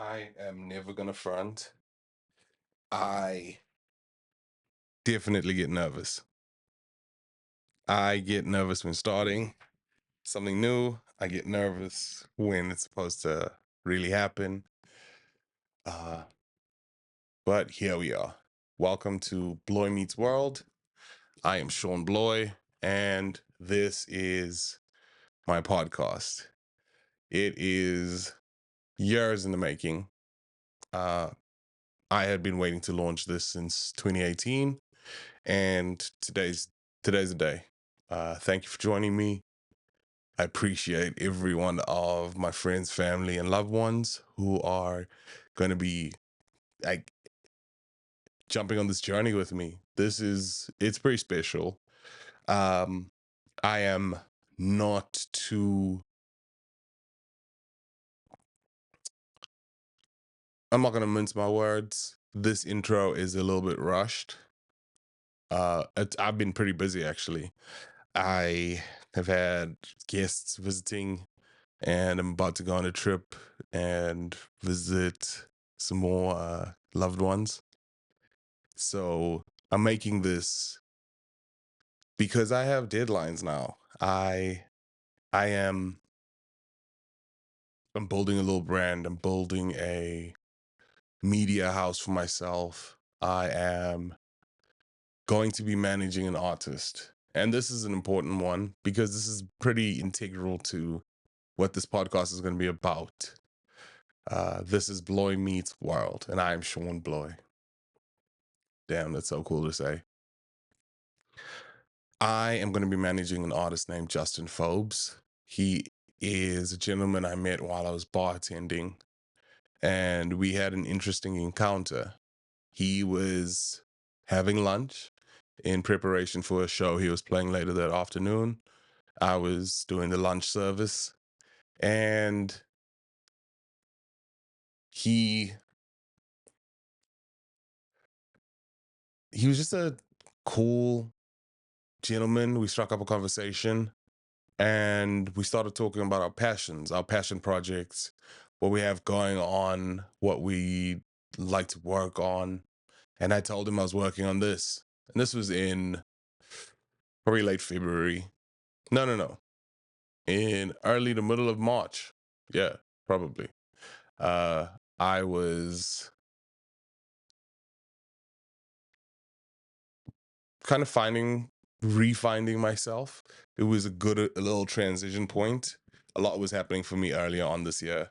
I am never gonna front. I definitely get nervous. I get nervous when starting something new. I get nervous when it's supposed to really happen. Uh, but here we are. Welcome to Bloy Meets World. I am Sean Bloy, and this is my podcast. It is years in the making. Uh, I had been waiting to launch this since 2018, and today's the day. Thank you for joining me. I appreciate every one of my friends, family, and loved ones who are going to be like jumping on this journey with me. It's pretty special. Um, I am not too. I'm not going to mince my words. This intro is a little bit rushed. I've been pretty busy actually. I have had guests visiting, and I'm about to go on a trip and visit some more loved ones. So I'm making this because I have deadlines now. I am I'm building a little brand. I'm building a media house for myself. I am going to be managing an artist. And this is an important one because this is pretty integral to what this podcast is going to be about. This is Bloy Meets World, and I am Sean Bloy. Damn, that's so cool to say. I am going to be managing an artist named Justin Phobes. He is a gentleman I met while I was bartending, and we had an interesting encounter. He was having lunch in preparation for a show he was playing later that afternoon. I was doing the lunch service, and he he was just a cool gentleman. We struck up a conversation, and we started talking about our passions, our passion projects, what we have going on, what we like to work on. And I told him I was working on this. And this was in probably late February. No. In early to middle of March. Yeah, probably. Uh I was kind of refinding myself. It was a little transition point. A lot was happening for me earlier on this year.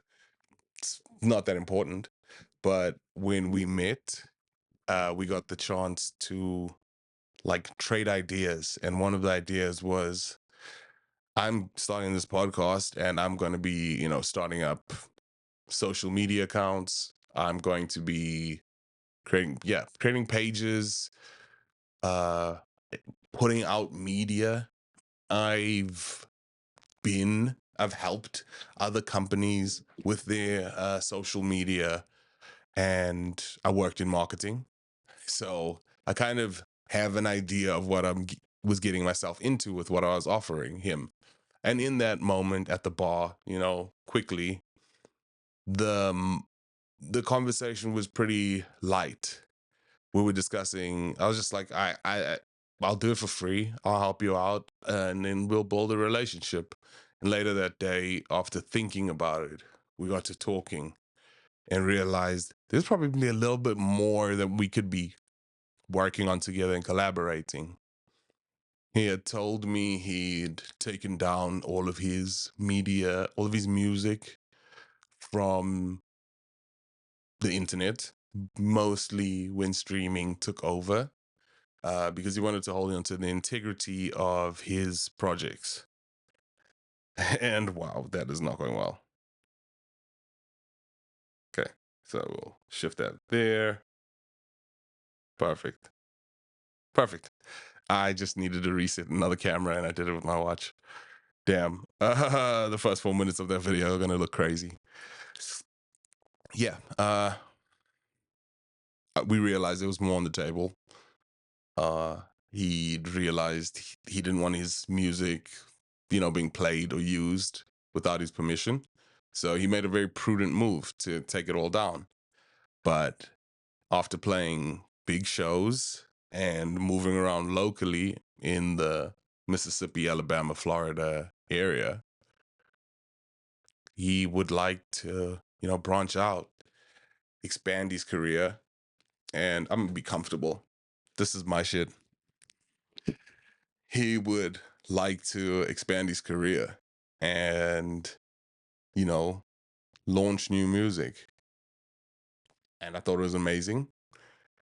It's not that important. But when we met, we got the chance to like trade ideas. And one of the ideas was I'm starting this podcast and I'm going to be, starting up social media accounts. I'm going to be creating pages, uh, putting out media. I've I've helped other companies with their social media, and I worked in marketing. So I kind of have an idea of what was getting myself into with what I was offering him. And in that moment at the bar, quickly, the um, the conversation was pretty light. We were discussing. I was just like, I'll do it for free. I'll help you out, and then we'll build a relationship. And later that day, after thinking about it, we got to talking and realized there's probably a little bit more that we could be working on together and collaborating. He had told me he'd taken down all of his media, all of his music from the internet, mostly when streaming took over, because he wanted to hold on to the integrity of his projects. And wow, that is not going well. Okay, so we'll shift that there. Perfect. Perfect. I just needed to reset another camera and I did it with my watch. Damn. The first 4 minutes of that video are going to look crazy. Yeah. We realized there was more on the table. He realized he didn't want his music, being played or used without his permission. So he made a very prudent move to take it all down. But after playing big shows and moving around locally in the Mississippi, Alabama, Florida area, he would like to, branch out, expand his career, and I'm gonna be comfortable. This is my shit. He would like to expand his career and, you know, launch new music. And I thought it was amazing.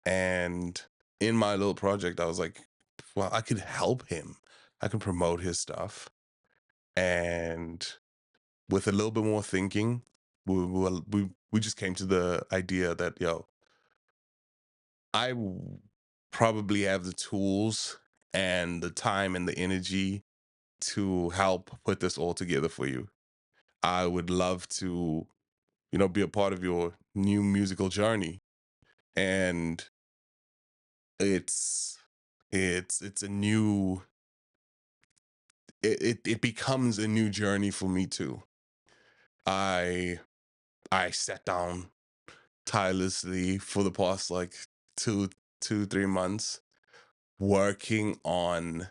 And in my little project, I was like, well, I could help him. I can promote his stuff. And with a little bit more thinking, we just came to the idea that, probably have the tools and the time and the energy to help put this all together for you. I would love to, be a part of your new musical journey. And it's it's a new it becomes a new journey for me too. I I sat down tirelessly for the past like two 3 months working on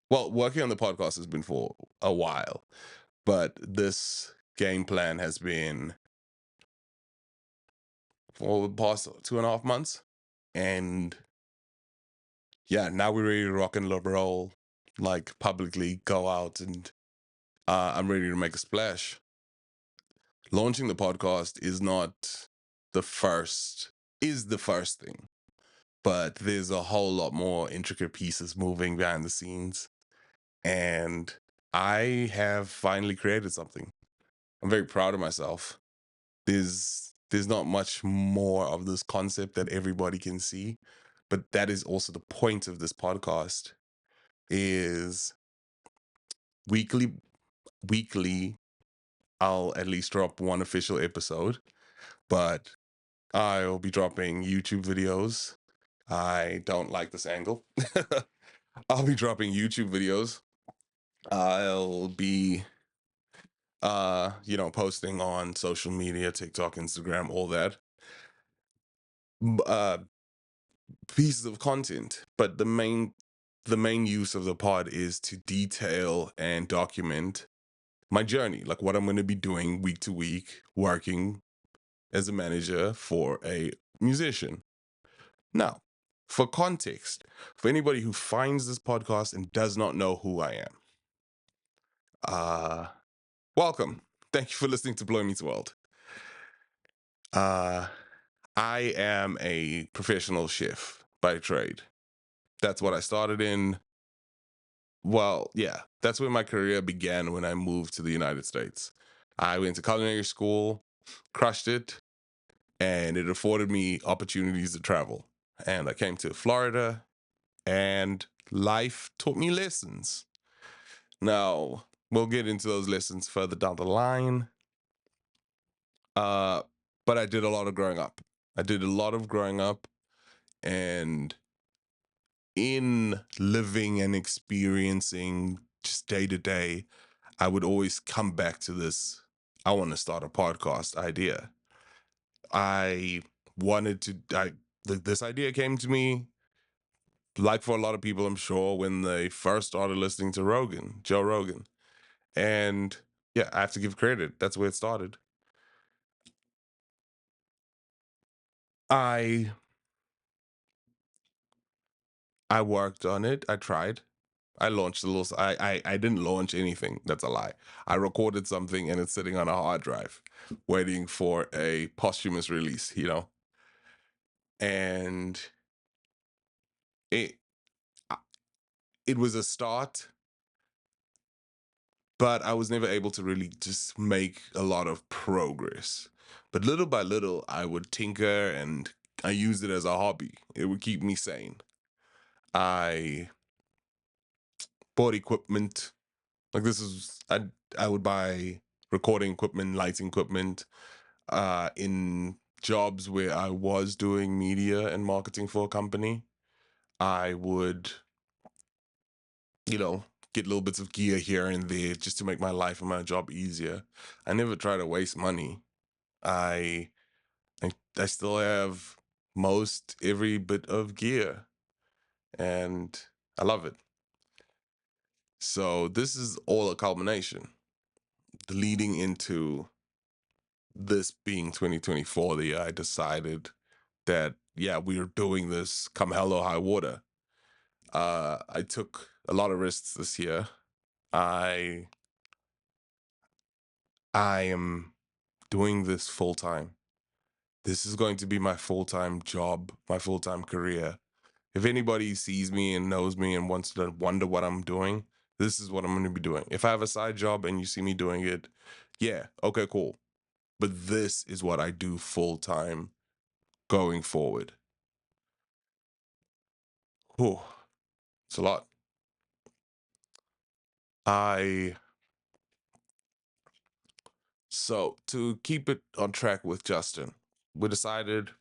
working on the podcast has been for a while, but this game plan has been for the past 2.5 months. And yeah, now we're ready to rock and roll, like publicly go out, and I'm ready to make a splash. Launching the podcast is not the first, is the first thing, but there's a whole lot more intricate pieces moving behind the scenes. And I have finally created something. I'm very proud of myself. There's not much more of this concept that everybody can see, but that is also the point of this podcast is weekly weekly I'll at least drop one official episode, but I'll be dropping YouTube videos. I don't like this angle. I'll be dropping YouTube videos. I'll be posting on social media, TikTok, Instagram, all that. Uh Pieces of content, but the main use of the pod is to detail and document my journey, like what I'm going to be doing week to week, working as a manager for a musician. Now, for context, for anybody who finds this podcast and does not know who I am, uh, welcome. Thank you for listening to Bloy Meets World. Uh, I am a professional chef by trade. That's what I started in. Well, yeah, that's where my career began when I moved to the United States. I went to culinary school, crushed it, and it afforded me opportunities to travel. And I came to Florida, and life taught me lessons. Now, we'll get into those lessons further down the line. Uh, but I did a lot of growing up. I did a lot of growing up, and in living and experiencing just day to day, I would always come back to this. I want to start a podcast idea. I wanted to, this idea came to me, like for a lot of people, I'm sure, when they first started listening to Joe Rogan. And yeah, I have to give credit. That's where it started. I I worked on it. I tried. I launched a little. I didn't launch anything. That's a lie. I recorded something and it's sitting on a hard drive, waiting for a posthumous release. And it uh, it was a start, but I was never able to really just make a lot of progress. But little by little, I would tinker and I used it as a hobby. It would keep me sane. I bought equipment. Like I would buy recording equipment, lighting equipment, in jobs where I was doing media and marketing for a company. I would, get little bits of gear here and there just to make my life and my job easier. I never try to waste money. I I still have most every bit of gear, and I love it. So this is all a culmination, leading into this being 2024, the year I decided that yeah, we are doing this come hell or high water. I took a lot of risks this year. I I am doing this full time. This is going to be my full time job, my full time career. If anybody sees me and knows me and wants to wonder what I'm doing, this is what I'm going to be doing. If I have a side job and you see me doing it, yeah, okay, cool. But this is what I do full time going forward. Whew, it's a lot. I So to keep it on track with Justin, we decided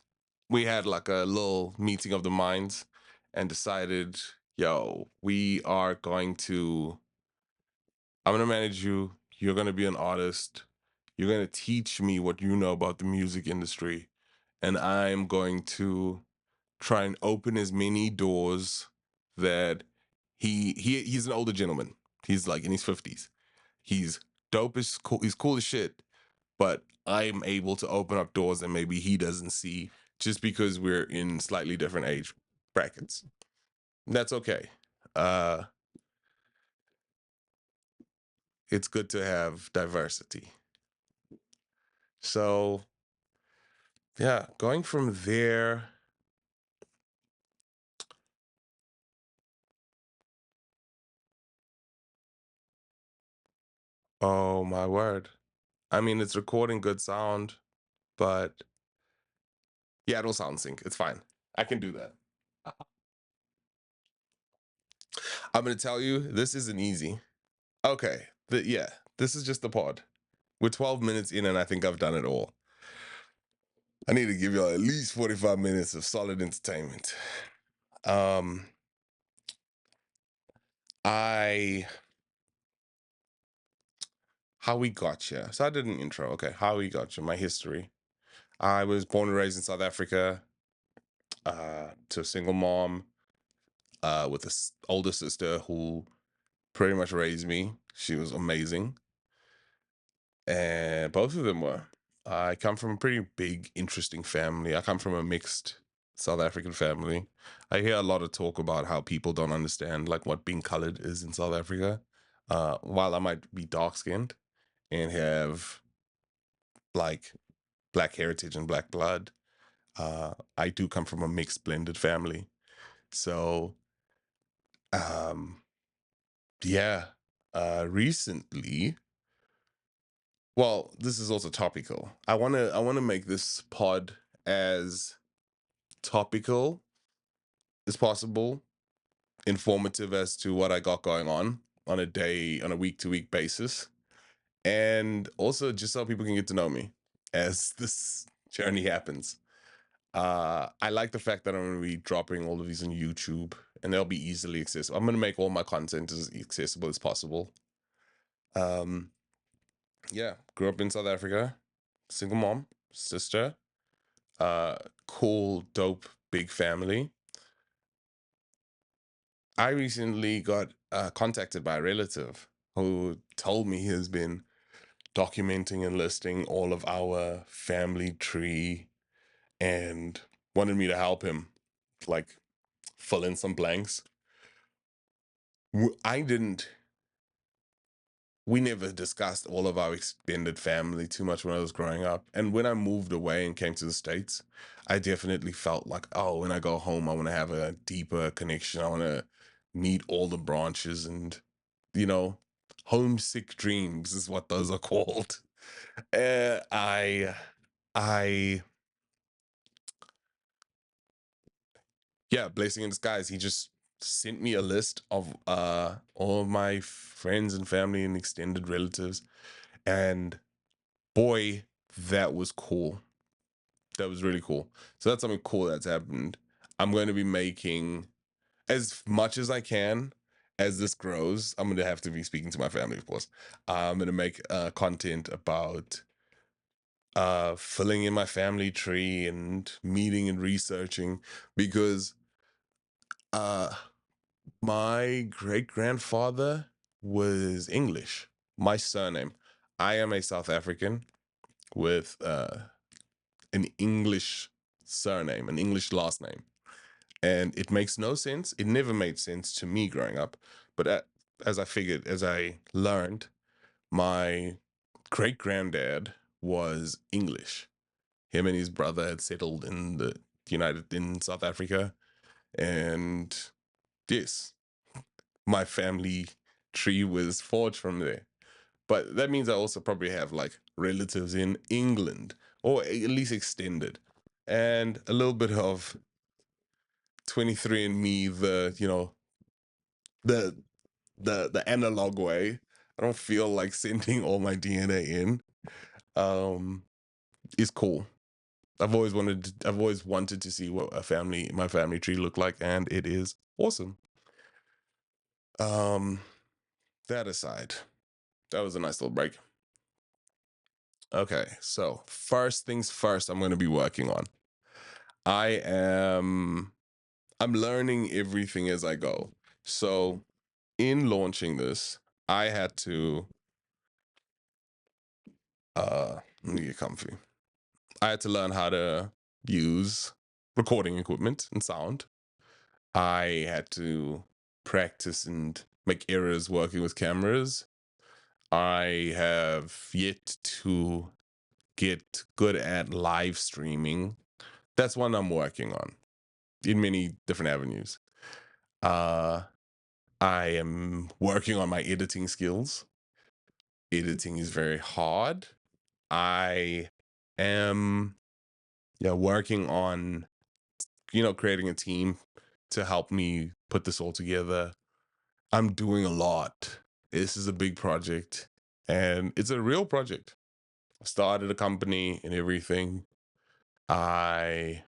we had like a little meeting of the minds and decided, yo, we are going to I'm gonna manage you. You're gonna be an artist. You're gonna teach me what you know about the music industry. And I'm going to try and open as many doors that he's an older gentleman. He's like in his 50s. He's dope as cool. He's cool as shit. But I'm able to open up doors that maybe he doesn't see just because we're in slightly different age brackets. That's okay. Uh, it's good to have diversity. So yeah, going from there, oh my word. I mean, it's recording good sound, but yeah, it'll sound sync. It's fine. I can do that. I'm gonna tell you, this isn't easy. Okay, yeah, this is just the pod. We're 12 minutes in, and I think I've done it all. I need to give y'all at least 45 minutes of solid entertainment. Um, I How we got here. So I did an intro. Okay, how we got here. My history. I was born and raised in South Africa. To a single mom. With an older sister who pretty much raised me. She was amazing, and both of them were. I come from a pretty big, interesting family. I come from a mixed South African family. I hear a lot of talk about how people don't understand like what being colored is in South Africa. While I might be dark skinned and have like black heritage and black blood, I do come from a mixed blended family. So um yeah, recently, well, this is also topical. I want to make this pod as topical as possible, informative as to what I got going on a day, on a week to week basis, and also just so people can get to know me as this journey happens. I like the fact that I'm going to be dropping all of these on YouTube and they'll be easily accessible. I'm going to make all my content as accessible as possible. Um, yeah, grew up in South Africa, single mom, sister, uh, cool, dope, big family. I recently got contacted by a relative who told me he has been documenting and listing all of our family tree and wanted me to help him, like, fill in some blanks. I didn't We never discussed all of our extended family too much when I was growing up. And when I moved away and came to the States, I definitely felt like, oh, when I go home, I want to have a deeper connection. I want to meet all the branches and, you know, homesick dreams is what those are called. Uh, I, I, yeah, blessing in disguise. He just sent me a list of all of my friends and family and extended relatives. And boy, that was cool. That was really cool. So that's something cool that's happened. I'm going to be making as much as I can, as this grows, I'm gonna have to be speaking to my family, of course. I'm gonna make content about filling in my family tree and meeting and researching because uh my great grandfather was English. My surname. I am a South African with an English surname, an English last name. And it makes no sense. It never made sense to me growing up. But as I learned, my great granddad was English. Him and his brother had settled in South Africa. And yes, my family tree was forged from there. But that means I also probably have like relatives in England or at least extended. And a little bit of 23 and Me, the the analog way. I don't feel like sending all my DNA in. Um, is cool. I've always wanted to see what my family tree looked like, and it is awesome. Um, that aside, that was a nice little break. Okay, so first things first, I'm going to be working on. I am I'm learning everything as I go. So in launching this, I had to let me get comfy. I had to learn how to use recording equipment and sound. I had to practice and make errors working with cameras. I have yet to get good at live streaming. That's one I'm working on in many different avenues. Uh, I am working on my editing skills. Editing is very hard. I am working on creating a team to help me put this all together. I'm doing a lot. This is a big project and it's a real project. I started a company and everything. I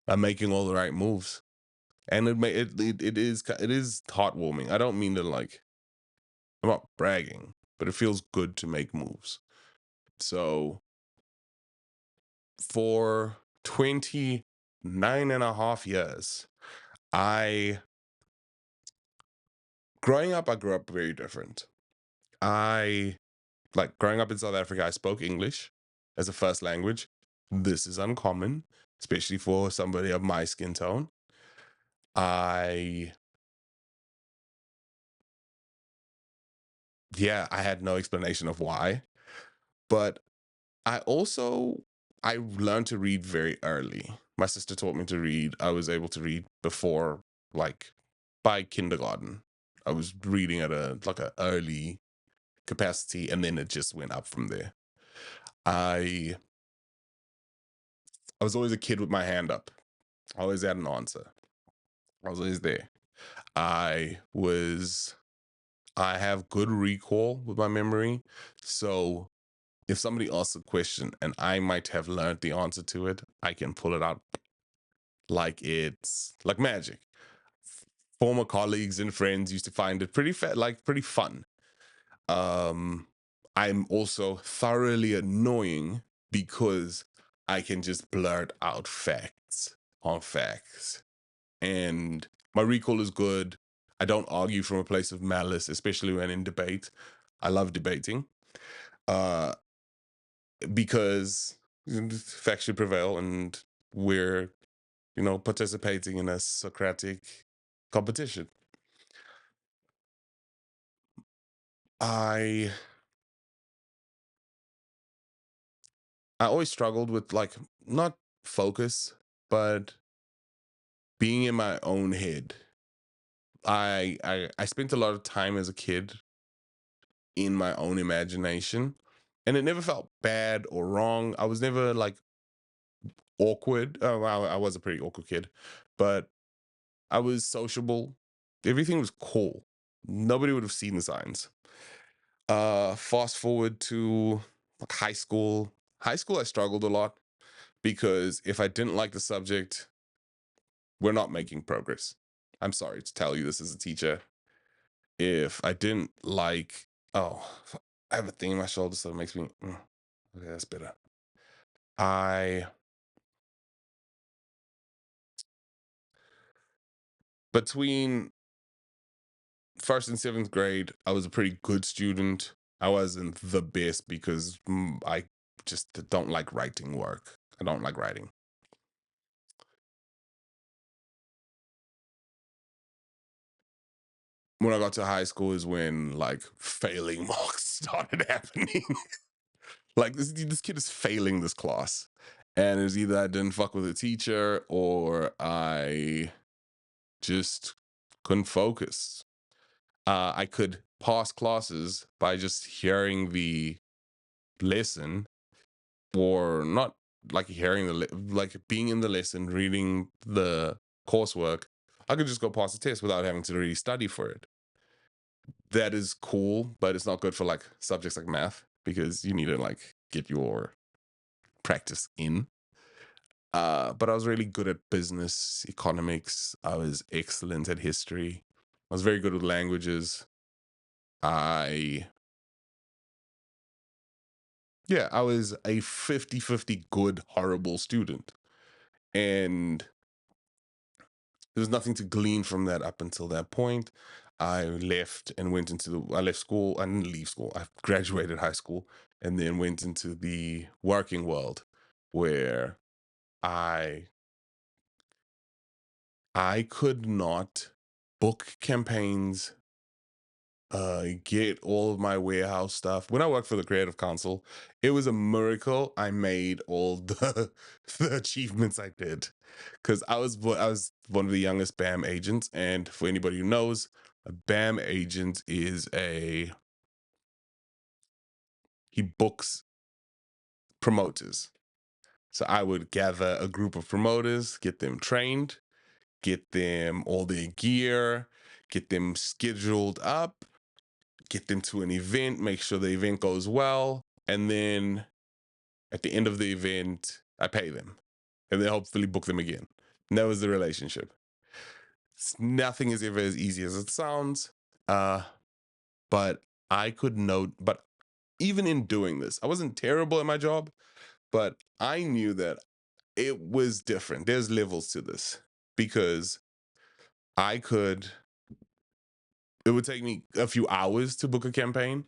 am making all the right moves. And it is heartwarming. I don't mean to like I'm not bragging, but it feels good to make moves. So for 29 and a half years, I I grew up very different. I like growing up in South Africa, I spoke English as a first language. This is uncommon, especially for somebody of my skin tone. I I had no explanation of why, but I learned to read very early. My sister taught me to read. I was able to read before like by kindergarten. I was reading at a early capacity and then it just went up from there. I I was always a kid with my hand up. I always had an answer. I was always there. I was I have good recall with my memory. So if somebody asks a question and I might have learned the answer to it, I can pull it out like it's like magic. Former colleagues and friends used to find it pretty fun. Um, I'm also thoroughly annoying because I can just blurt out facts on facts. And my recall is good. I don't argue from a place of malice, especially when in debate. I love debating uh, because facts should prevail and we're, participating in a Socratic competition. I I always struggled with like not focus, but being in my own head. I spent a lot of time as a kid in my own imagination, and it never felt bad or wrong. I was never like awkward. Oh, well, I was a pretty awkward kid, but I was sociable. Everything was cool. Nobody would have seen the signs. Fast forward to like high school. High school, I struggled a lot because if I didn't like the subject, we're not making progress. I'm sorry to tell you this as a teacher. If I didn't like, oh, I have a thing in my shoulder, so it makes me, okay, that's better. I, between first and seventh grade, I was a pretty good student. I wasn't the best because I just don't like writing work. I don't like writing. When I got to high school is when like failing marks started happening. Like this kid is failing this class. And it's either I didn't fuck with the teacher or I just couldn't focus. I could pass classes by just hearing the lesson or not like hearing like being in the lesson, reading the coursework. I could just go pass the test without having to really study for it. That is cool, but it's not good for like subjects like math because you need to like get your practice in. But I was really good at business, economics. I was excellent at history. I was very good with languages. I, yeah, I was a 50-50 good, horrible student. And there's nothing to glean from that up until that point. I left and went into I left school. I didn't leave school. I graduated high school and then went into the working world where I I could not book campaigns, get all of my warehouse stuff. When I worked for the Creative Council, it was a miracle I made all the the achievements I did because I was one of the youngest BAM agents, and for anybody who knows, a BAM agent is a he books promoters. So I would gather a group of promoters, get them trained, get them all their gear, get them scheduled up, get them to an event, make sure the event goes well, and then at the end of the event, I pay them, and then hopefully book them again. And that was the relationship. Nothing is ever as easy as it sounds, uh, but I could note. But even in doing this, I wasn't terrible at my job, but I knew that it was different. There's levels to this because I could. It would take me a few hours to book a campaign.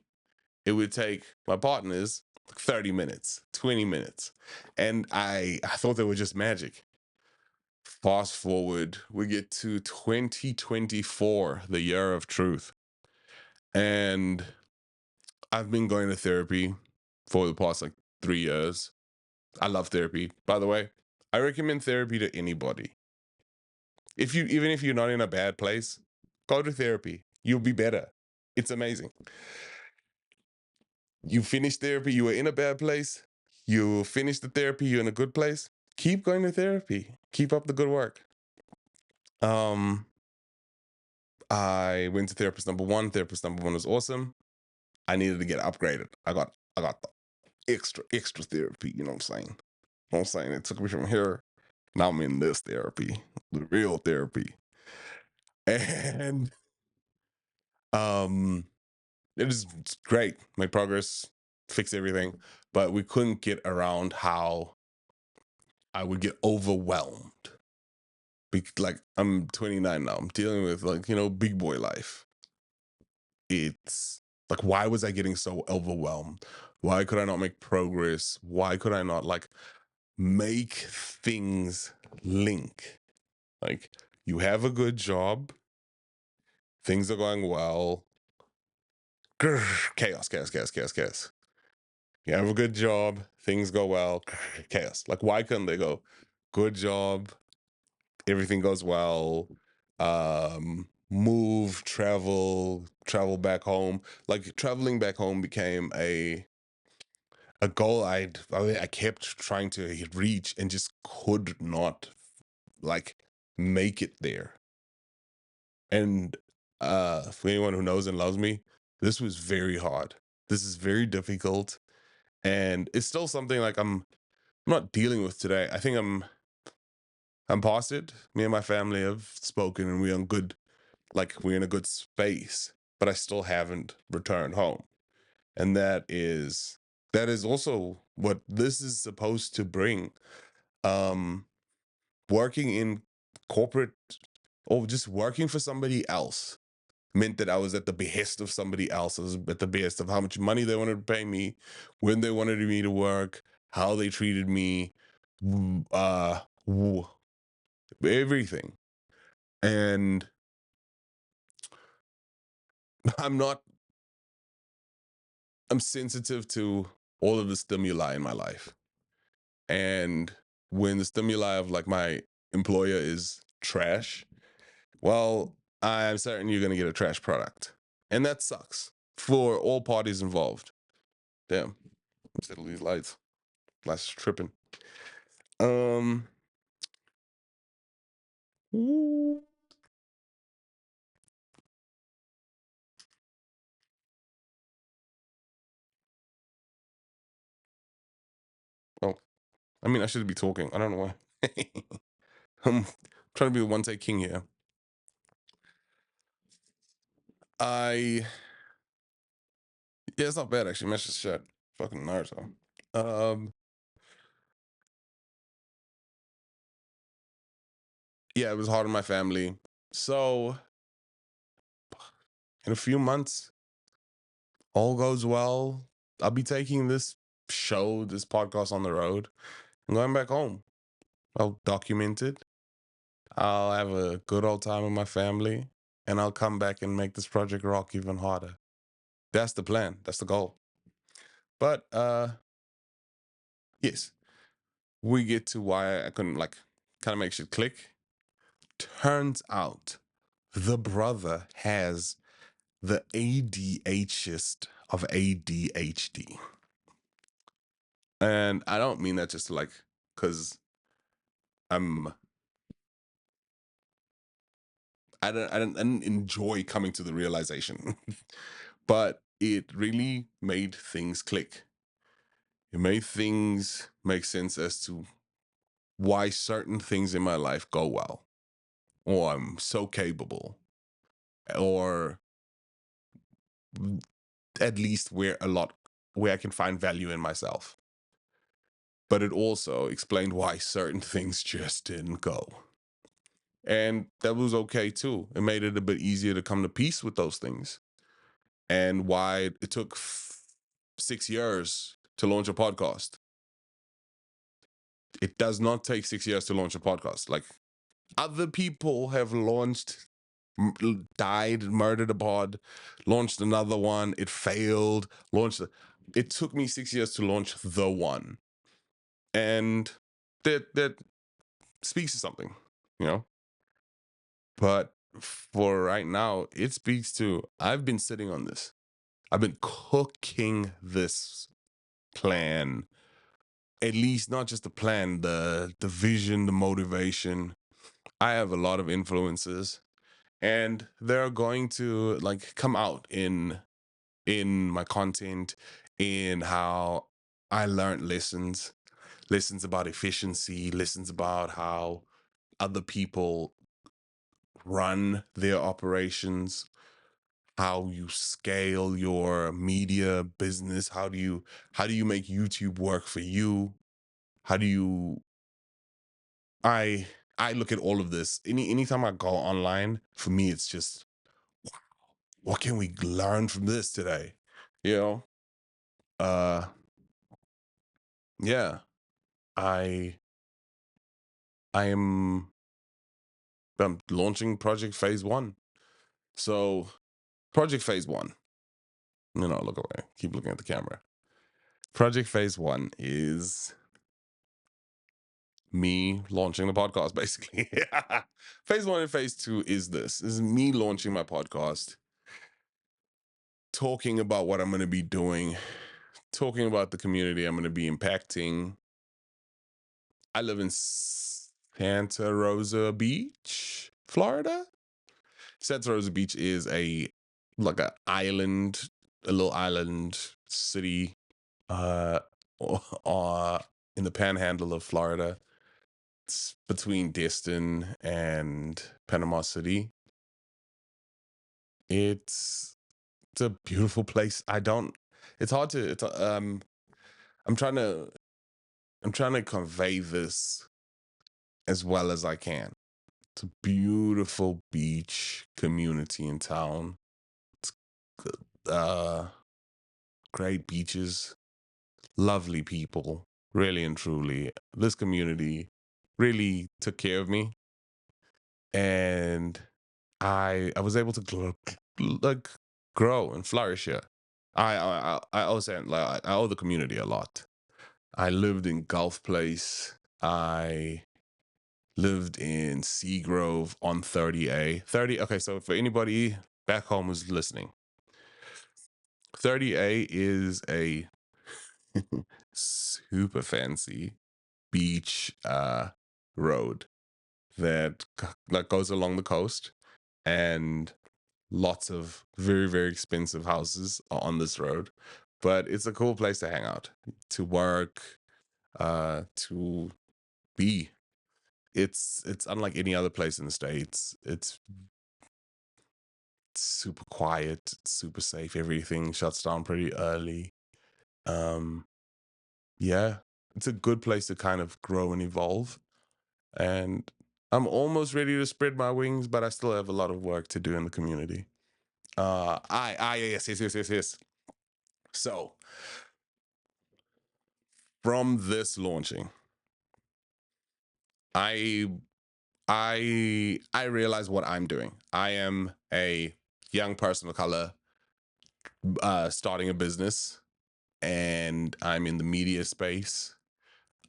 It would take my partners 30 minutes, 20 minutes. And I thought they were just magic. Fast forward, we get to 2024, the year of truth. And I've been going to therapy for the past like 3 years. I love therapy. By the way, I recommend therapy to anybody. If you even if you're not in a bad place, go to therapy. You'll be better. It's amazing. You finish therapy, you were in a bad place, you finish the therapy, you're in a good place, keep going to therapy. Keep up the good work. Um, I went to therapist number one. Therapist number one was awesome. I needed to get upgraded. I got the extra therapy, you know what I'm saying? You know what I'm saying? It took me from here. Now I'm in this therapy, the real therapy. And um it is great. My progress, fix everything. But we couldn't get around how I would get overwhelmed. Like I'm 29 now. I'm dealing with like, big boy life. It's like why was I getting so overwhelmed? Why could I not make progress? Why could I not like make things link? Like you have a good job, things are going well. Grr, chaos, chaos, chaos, chaos, chaos. You have a good job, things go well, chaos. Like why couldn't they go good job, everything goes well, move, travel back home. Like traveling back home became a goal I kept trying to reach and just could not like make it there. And for anyone who knows and loves me, this was very hard. This is very difficult, and it's still something like I'm not dealing with today. I think I'm past it. Me and my family have spoken, and we're on good, like we're in a good space. But I still haven't returned home, and that is also what this is supposed to bring. Um, Working in corporate or just working for somebody else meant that I was at the behest of somebody else. I was at the behest of how much money they wanted to pay me, when they wanted me to work, how they treated me, w- everything. And I'm not, I'm sensitive to all of the stimuli in my life. And when the stimuli of like my employer is trash, well, I'm certain you're going to get a trash product. And that sucks for all parties involved. Damn, settle these lights. Lights tripping. Um, ooh. Oh, I mean, I should be talking. I don't know why. I'm trying to be the one take king here. I Yeah, it's not bad actually. Match this shit. Fucking Naruto. Um, yeah, it was hard on my family. So in a few months, all goes well. I'll be taking this podcast on the road and going back home. I'll document it. I'll have a good old time with my family, and I'll come back and make this project rock even harder. That's the plan. That's the goal. But yes, we get to why I couldn't like kind of make shit click. Turns out the brother has the ADHDest of ADHD. And I don't mean that just like because I'm I didn't enjoy coming to the realization, but it really made things click. It made things make sense as to why certain things in my life go well, or I'm so capable, or at least where I can find value in myself. But it also explained why certain things just didn't go. And that was okay too. It made it a bit easier to come to peace with those things. And why it took 6 years to launch a podcast. It does not take 6 years to launch a podcast. Like other people have launched, died, murdered a pod, launched another one, it failed, it took me 6 years to launch the one. And that speaks to something, you know? But for right now, it speaks to I've been sitting on this. I've been cooking this plan. At least not just the plan, the vision, the motivation. I have a lot of influences, and they're going to like come out in my content, in how I learned lessons about efficiency, lessons about how other people run their operations, how you scale your media business, how do you make YouTube work for you? How do you I I look at all of this. Anytime I go online, for me it's just what can we learn from this today? You know? Uh yeah. I I am I'm launching project phase 1. So, project phase 1. Look away. Keep looking at the camera. Project phase 1 is me launching the podcast basically. Phase 1 and phase 2 is me launching my podcast, talking about what I'm going to be doing, talking about the community I'm going to be impacting. I live in Santa Rosa Beach, Florida. Santa Rosa Beach is like a little island city uh, uh in the panhandle of Florida. between Destin and Panama City. It's it's a beautiful place. I don't. It's hard to. I'm trying to. I'm trying to convey this as well as I can. It's a beautiful beach community in town. It's uh, great beaches, lovely people, really and truly. This community really took care of me, and I was able to like grow and flourish here. I always say like I owe the community a lot. I lived in Gulf Place. I lived in Seagrove on 30A. 30, okay, so for anybody back home who's listening, 30A is a super fancy beach road that like goes along the coast, and lots of very very expensive houses are on this road, but it's a cool place to hang out, to work, to be. It's unlike any other place in the States. It's super quiet, it's super safe, everything shuts down pretty early. um yeah, it's a good place to kind of grow and evolve, and I'm almost ready to spread my wings, but I still have a lot of work to do in the community. I yes, yes, yes, yes, yes. So from this launching, I I realize what I'm doing. I am a young person of color starting a business, and I'm in the media space.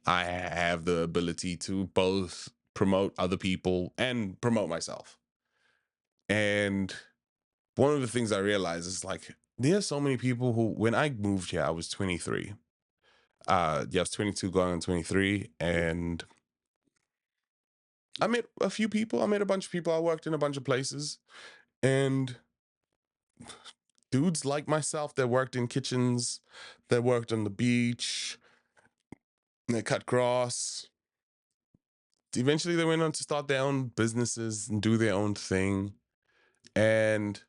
I have the ability to both promote other people and promote myself. And one of the things I realized is like there are so many people who, when I moved here, I was 23. Yeah, I was 22 going on 23, and I met a few people. I met a bunch of people. I worked in a bunch of places, and dudes like myself that worked in kitchens, that worked on the beach, that cut grass. Eventually, they went on to start their own businesses and do their own thing. And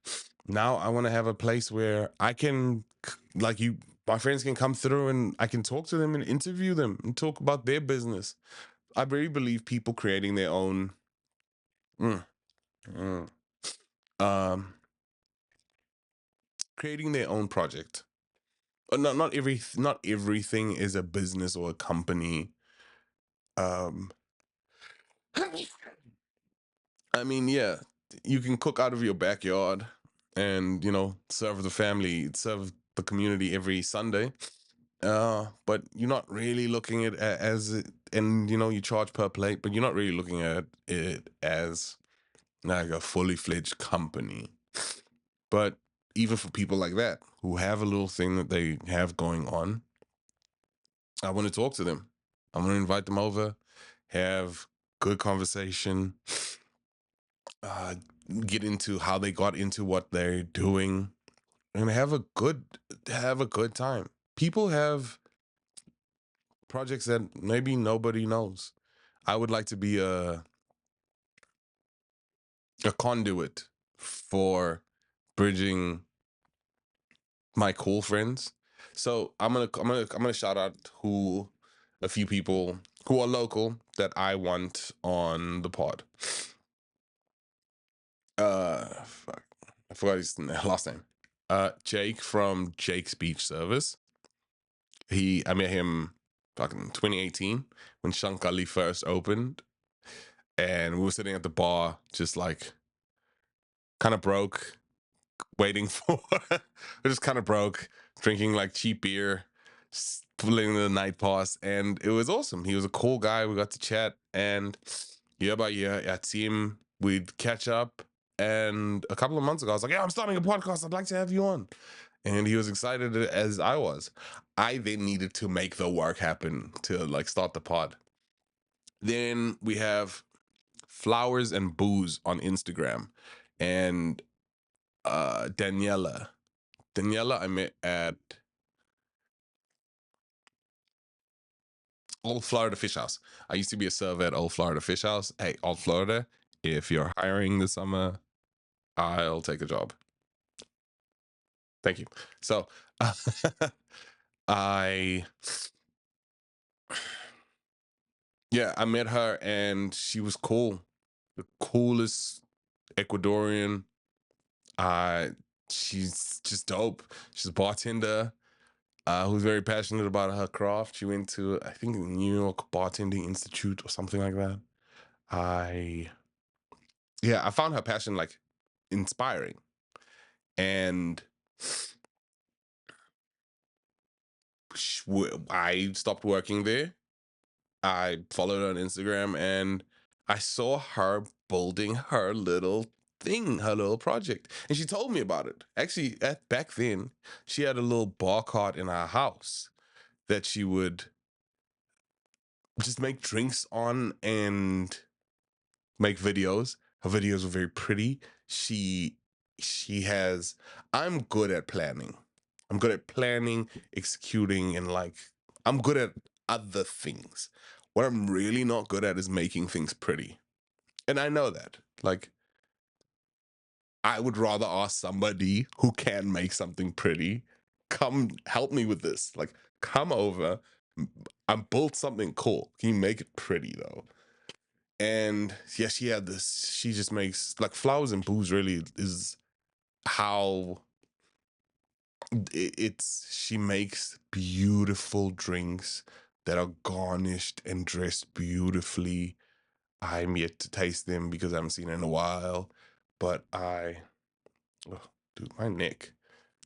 now I want to have a place where I can, like you, my friends can come through and I can talk to them and interview them and talk about their business. I really believe people creating their own, mm, mm, um, creating their own project. Not everything is a business or a company. Um, I mean, yeah, you can cook out of your backyard and, serve the family, serve the community every Sunday. But you're not really looking at it as it, and you charge per plate, but you're not really looking at it as like a fully fledged company. But even for people like that who have a little thing that they have going on, I want to talk to them. I want to invite them over, have good conversation, uh, get into how they got into what they're doing, and have a good time. People have projects that maybe nobody knows. I would like to be a conduit for bridging my cool friends. So I'm gonna shout out who a few people who are local that I want on the pod. Fuck, I forgot his last name. Jake from Jake's Beach Service. I met him fucking 2018 when Shankali first opened, and we were sitting at the bar, just like kind of broke, waiting for. We're just kind of broke, drinking like cheap beer, pulling the night pass, and it was awesome. He was a cool guy. We got to chat, and year by year at team, we'd catch up. And a couple of months ago, I was like, "Yeah, I'm starting a podcast. I'd like to have you on." And he was excited as I was. I then needed to make the work happen to like start the pod. Then we have Flowers and Booze on Instagram, and Daniela. Daniela, I met at Old Florida Fish House. I used to be a server at Old Florida Fish House. Hey, Old Florida, if you're hiring this summer, I'll take a job. Thank you. So, I yeah, I met her and she was cool. The coolest Ecuadorian. Uh, she's just dope. She's a bartender who's very passionate about her craft. She went to, I think, the New York Bartending Institute or something like that. I Yeah, I found her passion like inspiring, and I stopped working there. I followed her on Instagram, and I saw her building her little thing, her little project, and she told me about it. Actually, back then, she had a little bar cart in her house that she would just make drinks on and make videos. Her videos were very pretty. She has I'm good at planning. I'm good at planning, executing, and like I'm good at other things. What I'm really not good at is making things pretty. And I know that. Like I would rather ask somebody who can make something pretty, come help me with this. Like come over. I built something cool. Can you make it pretty though? And yeah, she had this. She just makes like flowers and booze. Really is how it's. She makes beautiful drinks that are garnished and dressed beautifully. I'm yet to taste them because I haven't seen it in a while. But oh, dude, my neck.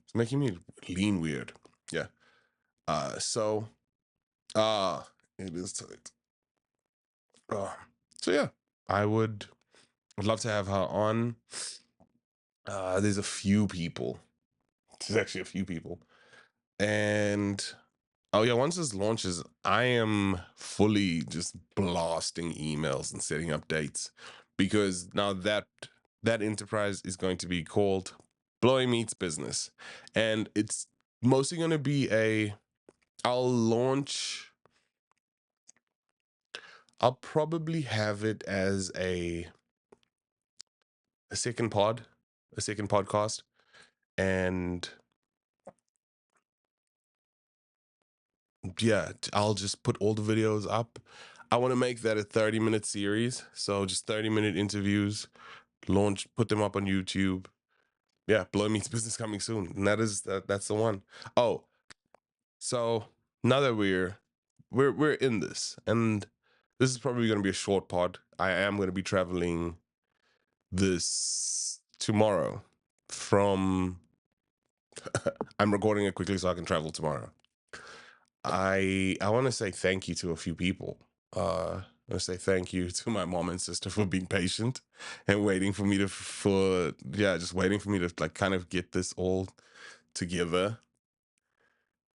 It's making me lean weird. Yeah. So, it is tight. Uh, so yeah, I would love to have her on. There's a few people. There's actually a few people. And oh yeah, once this launches, I am fully just blasting emails and setting up dates because now that enterprise is going to be called Bloy Meets Business. And it's mostly going to be I'll launch I'll probably have it as a second a second podcast, and yeah, I'll just put all the videos up. I want to make that a 30-minute series. So just 30-minute interviews, put them up on YouTube. Yeah, Blow Meets Business coming soon. And that's the one. Oh, so now that we're in this, and this is probably gonna be a short pod. I am gonna be traveling this tomorrow from I'm recording it quickly so I can travel tomorrow. I want to say thank you to a few people. I want to say thank you to my mom and sister for being patient and waiting for me to for yeah, just waiting for me to like kind of get this all together.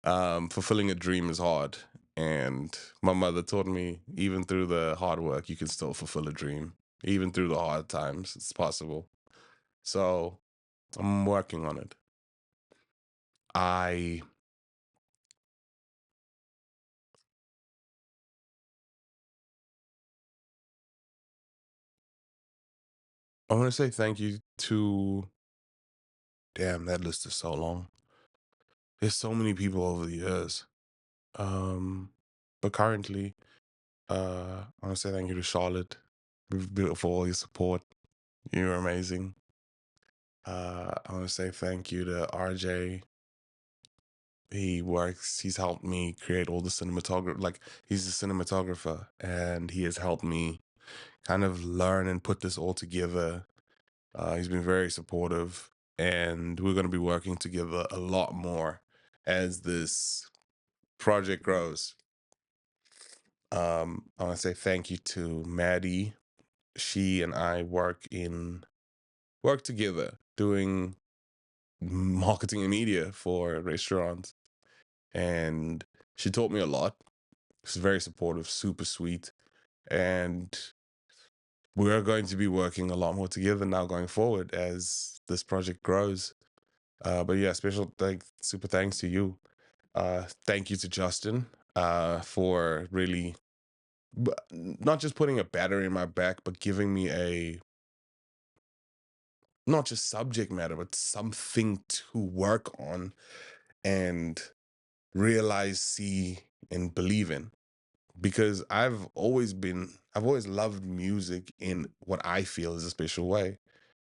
Fulfilling a dream is hard, and my mother taught me even through the hard work, you can still fulfill a dream. Even through the hard times, it's possible. So I'm working on it. I I want to say thank you to damn, that list is so long. There's so many people over the years. Um, but currently, I want to say thank you to Charlotte for all your support. You're amazing. I want to say thank you to RJ. He's helped me create all the cinematography. Like, he's a cinematographer, and he has helped me kind of learn and put this all together. He's been very supportive, and we're going to be working together a lot more as this project grows. I want to say thank you to Maddie. She and I work together doing marketing and media for restaurants, and she taught me a lot. She's very supportive, super sweet, and we're going to be working a lot more together now going forward as this project grows. But yeah, special super thanks to you. Thank you to Justin. for really not just putting a battery in my back, but giving me a not just subject matter, but something to work on and realize, see, and believe in. Because I've always loved music in what I feel is a special way.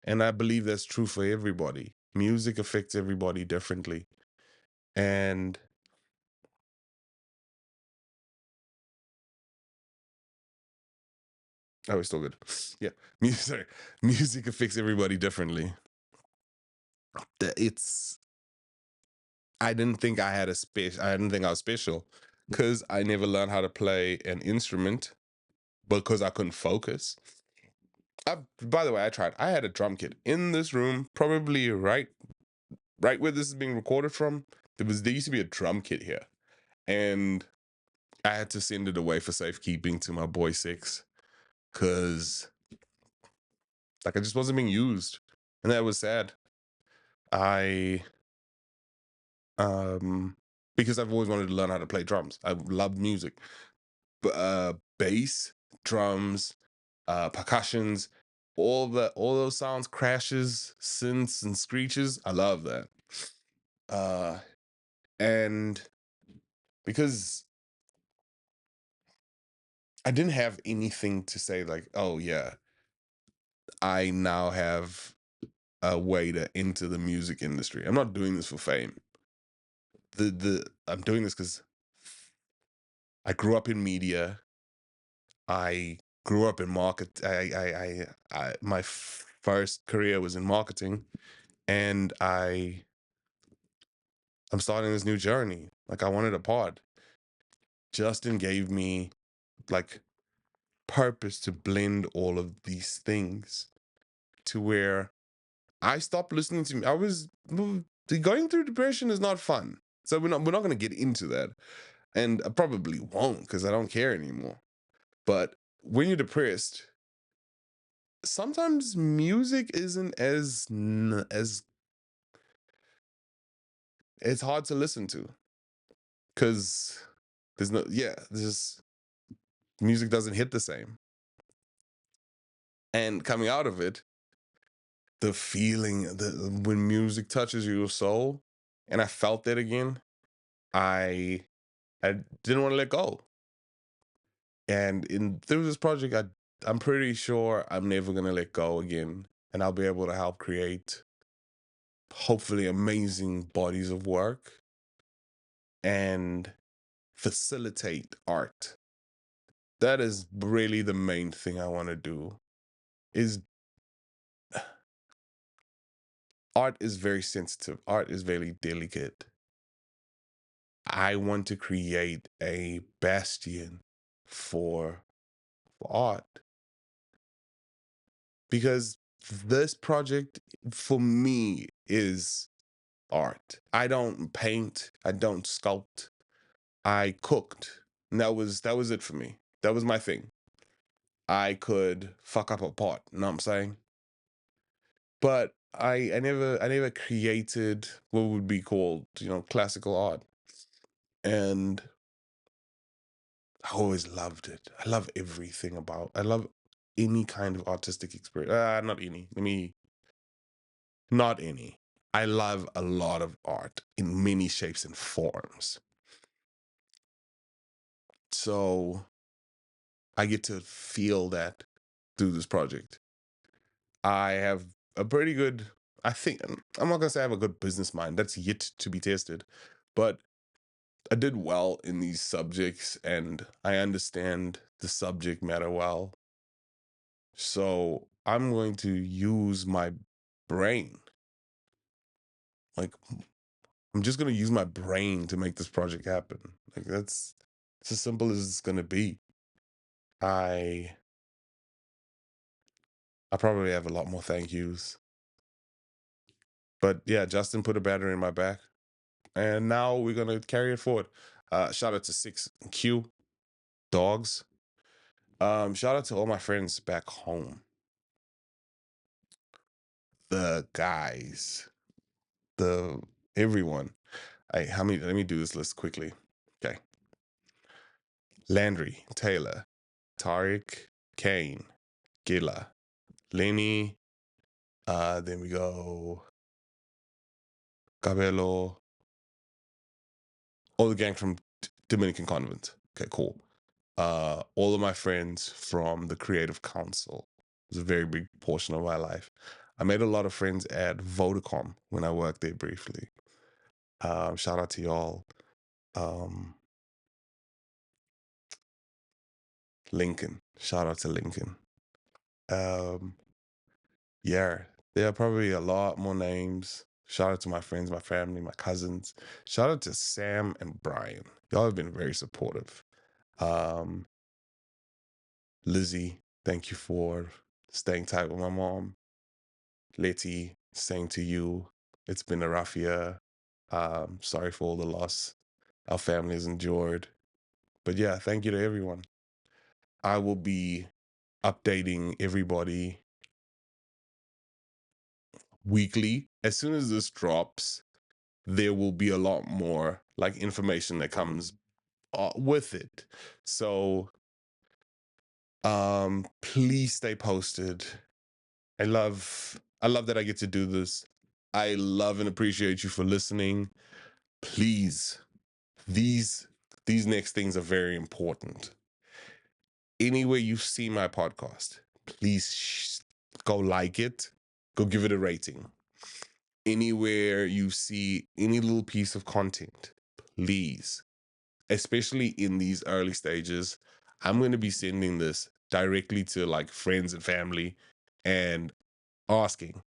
And I believe that's true for everybody. Music affects everybody differently. And oh, it's still good. Yeah. Music, sorry. Music affects everybody differently. It's I didn't think I had a special I didn't think I was special because I never learned how to play an instrument because I couldn't focus. By the way, I tried. I had a drum kit in this room, probably right where this is being recorded from. There used to be a drum kit here, and I had to send it away for safekeeping to my boy Six because like it just wasn't being used, and that was sad. I because I've always wanted to learn how to play drums. I love music, bass, drums, percussions, all those sounds, crashes, synths, and screeches. I love that. Uh, and because I didn't have anything to say, like, oh yeah, I now have a way to enter the music industry. I'm not doing this for fame. The I'm doing this because I grew up in media. I grew up in market. My first career was in marketing, and I'm starting this new journey. Like I wanted a pod. Justin gave me like purpose to blend all of these things to where I stopped listening to. Going through depression is not fun. So we're not going to get into that, and I probably won't because I don't care anymore. But when you're depressed, sometimes music isn't as it's hard to listen to because there's music doesn't hit the same. And coming out of it, the feeling when music touches your soul, and I felt that again. I I didn't want to let go. And in through this project, I'm pretty sure I'm never gonna let go again, and I'll be able to help create hopefully amazing bodies of work and facilitate art. That is really the main thing I want to do. Is art is very sensitive. Art is very delicate. I want to create a bastion for, for art because this project for me is art. I don't paint, I don't sculpt. I cooked. And that was it for me. That was my thing. I could fuck up a pot, you know what I'm saying? But I never created what would be called, classical art. And I always loved it. I love everything about. I love any kind of artistic experience. Not any. Not any. I love a lot of art in many shapes and forms. So I get to feel that through this project. I have a pretty good. I think I'm not gonna say I have a good business mind. That's yet to be tested, but I did well in these subjects, and I understand the subject matter well. So I'm going to use my brain. Like I'm just gonna use my brain to make this project happen. Like that's it's as simple as it's gonna be. I I probably have a lot more thank yous. But yeah, Justin put a battery in my back. And now we're gonna carry it forward. Shout out to Six Q Dogs. Shout out to all my friends back home. The guys, the everyone. How many let me do this list quickly. Okay. Landry, Taylor, Tariq, Kane, Gila, Lenny. Then we go Cabello, all the gang from Dominican Convent. Okay, cool. All of my friends from the Creative Council. It was a very big portion of my life. I made a lot of friends at Vodacom when I worked there briefly. Shout out to y'all. Um, Lincoln. Shout out to Lincoln. Um, yeah, there are probably a lot more names. Shout out to my friends, my family, my cousins. Shout out to Sam and Brian. Y'all have been very supportive. Um, Lizzie, thank you for staying tight with my mom. Letty, same to you. It's been a rough year. Sorry for all the loss our family has endured. But yeah, thank you to everyone. I will be updating everybody weekly. As soon as this drops, there will be a lot more like information that comes with it. So please stay posted. I love that I get to do this. I love and appreciate you for listening. Please, these these next things are very important. Anywhere you see my podcast, please go like it, go give it a rating. Anywhere you see any little piece of content, please, especially in these early stages, I'm going to be sending this directly to like friends and family and asking,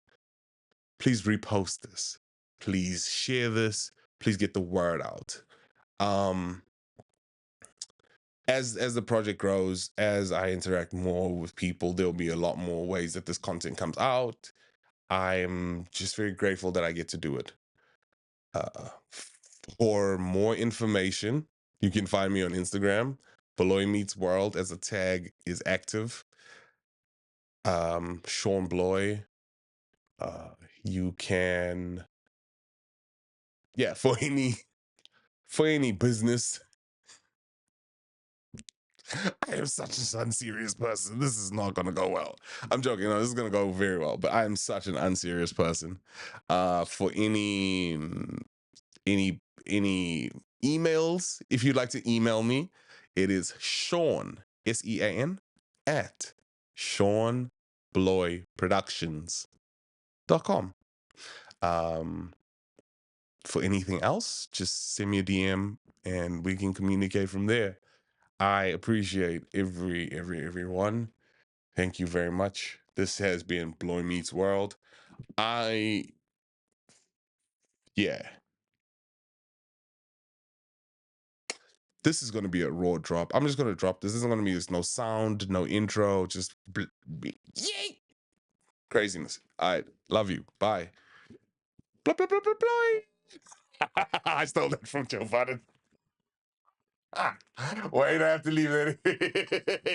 please repost this, please share this, please get the word out. Um, as the project grows, as I interact more with people, there'll be a lot more ways that this content comes out. I'm just very grateful that I get to do it. For more information, you can find me on Instagram. Bloy Meets World as a tag is active. Sean Bloy. You can, yeah, for any business. I am such an unserious person. This is not gonna go well. I'm joking. No, this is gonna go very well. But I am such an unserious person. For any emails, if you'd like to email me, it is Sean SEAN at SeanBloyProductions.com. For anything else, just send me a DM and we can communicate from there. I appreciate everyone. Thank you very much. This has been Bloy Meets World. Yeah. This is going to be a raw drop. I'm just going to drop this. This isn't going to be no sound, no intro, just yay! Craziness. All right. Love you. Bye. Blah, blah, blah, blah, blah. I stole that from Joe Biden. Wait, I have to leave that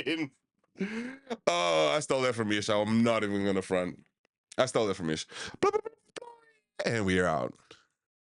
in. Oh, I stole that from Ish. I'm not even going to front. I stole that from Ish. Blah, blah, blah, blah. And we are out.